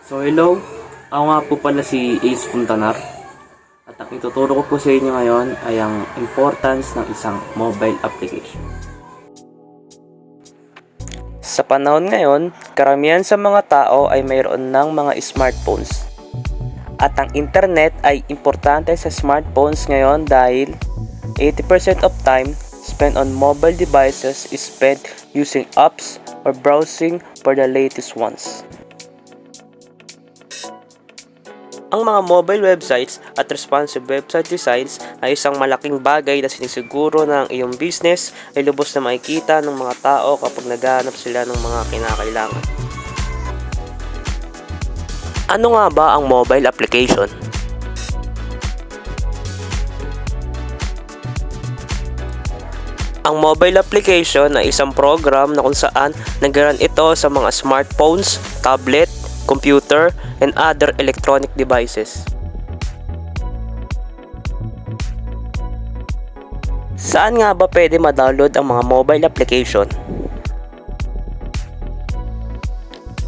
So hello, ako nga po pala si Ace Funtanar at ang ituturo ko po sa inyo ngayon ay ang importance ng isang mobile application. Sa panahon ngayon, karamihan sa mga tao ay mayroon ng mga smartphones. At ang internet ay importante sa smartphones ngayon dahil 80% of time spent on mobile devices is spent using apps or browsing for the latest ones. Ang mga mobile websites at responsive website designs ay isang malaking bagay na sinisiguro na ang iyong business ay lubos na makikita ng mga tao kapag naghahanap sila ng mga kinakailangan. Ano nga ba ang mobile application? Ang mobile application ay isang program na kung saan nagaran ito sa mga smartphones, tablet, computer, and other electronic devices. Saan nga ba pwede ma-download ang mga mobile application?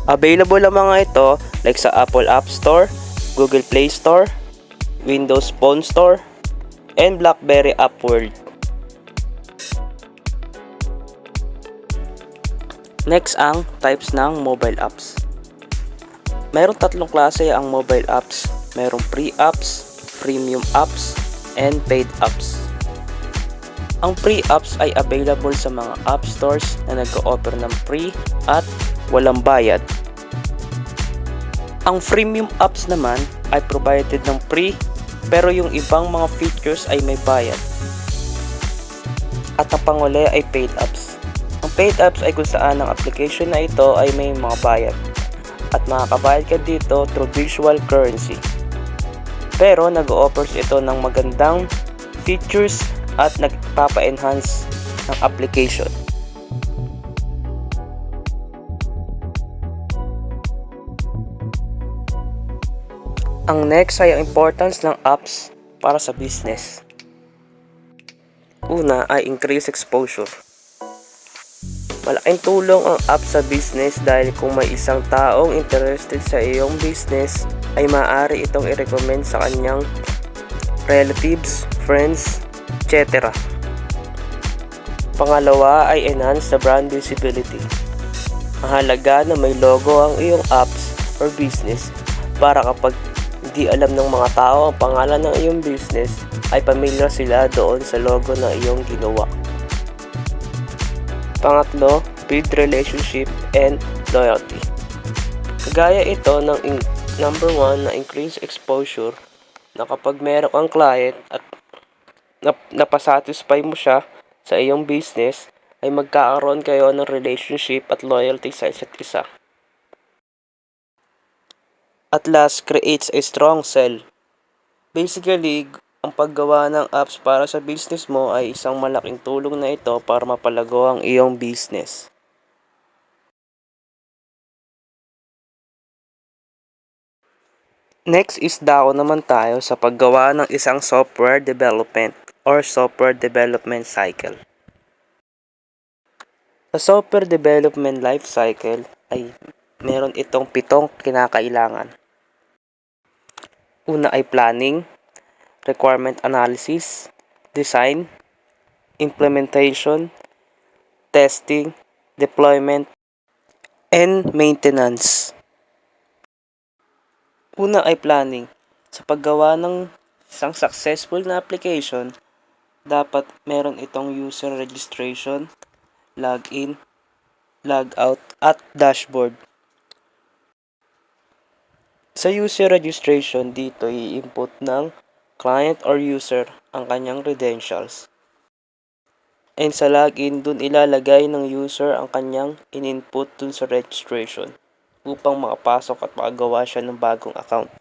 Available ang mga ito like sa Apple App Store, Google Play Store, Windows Phone Store, and BlackBerry App World. Next ang types ng mobile apps. Mayroong tatlong klase ang mobile apps. Mayroong free apps, freemium apps, and paid apps. Ang free apps ay available sa mga app stores na nag-o-offer ng free at walang bayad. Ang freemium apps naman ay provided ng free pero yung ibang mga features ay may bayad. At ang panguli ay paid apps. Ang paid apps ay kung saan ang application na ito ay may mga bayad. At makakabayad ka dito through virtual currency. Pero nag-o-offers ito ng magandang features at nagpapa-enhance ng application. Ang next ay ang importance ng apps para sa business. Una ay increase exposure. Malaking tulong ang app sa business dahil kung may isang taong interested sa iyong business ay maaari itong i-recommend sa kanyang relatives, friends, etc. Pangalawa ay enhance the brand visibility. Mahalaga na may logo ang iyong apps or business para kapag hindi alam ng mga tao ang pangalan ng iyong business ay familiar sila doon sa logo na iyong ginawa. Pangatlo, build relationship and loyalty. Kagaya ito ng number 1 na increase exposure na kapag meron kang client at napasatisfy mo siya sa iyong business ay magkakaroon kayo ng relationship at loyalty sa isa't isa. At last, creates a strong sell. Basically, ang paggawa ng apps para sa business mo ay isang malaking tulong na ito para mapalago ang iyong business. Next is dako naman tayo sa paggawa ng isang software development or software development cycle. Sa software development life cycle ay meron itong 7 kinakailangan. Una ay planning, requirement analysis, design, implementation, testing, deployment, and maintenance. Una ay planning. Sa paggawa ng isang successful na application, dapat meron itong user registration, login, logout, at dashboard. Sa user registration, dito i-input ng client or user ang kanyang credentials. And sa login, dun ilalagay ng user ang kanyang in-input dun sa registration upang makapasok at makagawa siya ng bagong account.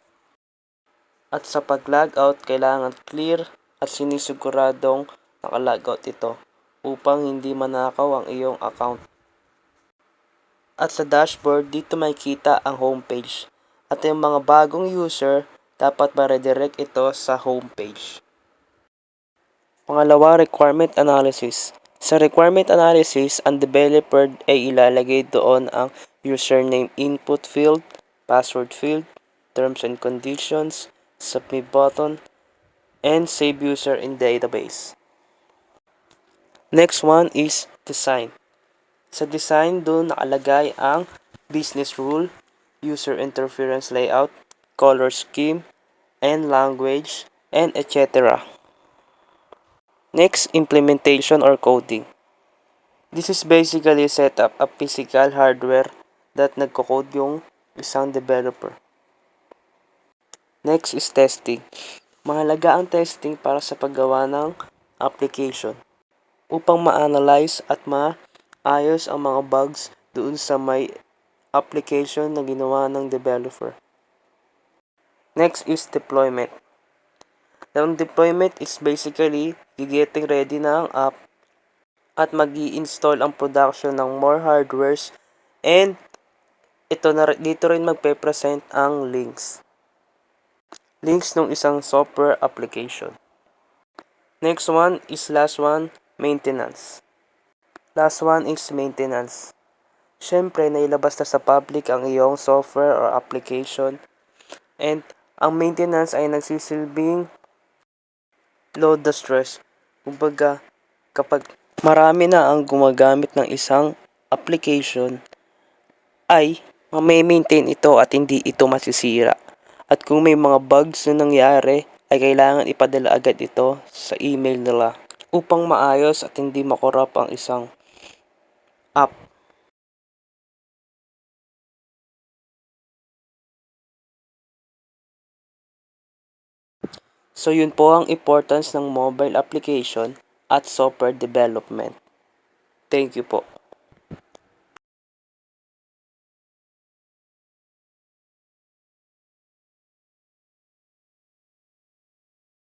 At sa pag-logout, kailangan clear at sinisiguradong nakalogout ito upang hindi manakaw ang iyong account. At sa dashboard, dito makikita ang homepage. At yung mga bagong user, dapat ma-redirect ito sa homepage. Pangalawa, requirement analysis. Sa requirement analysis, ang developer ay ilalagay doon ang username input field, password field, terms and conditions, submit button, and save user in database. Next one is design. Sa design, doon nakalagay ang business rule, user interference layout, color scheme, and language, and etc. Next, implementation or coding. This is basically set up a physical hardware that nagko-code yung isang developer. Next is testing. Mahalaga ang testing para sa paggawa ng application upang ma-analyze at maayos ang mga bugs doon sa may application na ginawa ng developer. Next is deployment. Ang deployment is basically getting ready na ang app at mag-i-install ang production ng more hardwares, and dito rin magpe-present ang links ng isang software application. Next one is maintenance. Last one is maintenance. Siyempre, nailabas na sa public ang iyong software or application, and ang maintenance ay nagsisilbing load the stress. Kumbaga, kapag marami na ang gumagamit ng isang application, ay ma-maintain ito at hindi ito masisira. At kung may mga bugs na nangyari, ay kailangan ipadala agad ito sa email nila upang maayos at hindi makorap ang isang app. So yun po ang importance ng mobile application at software development. Thank you po.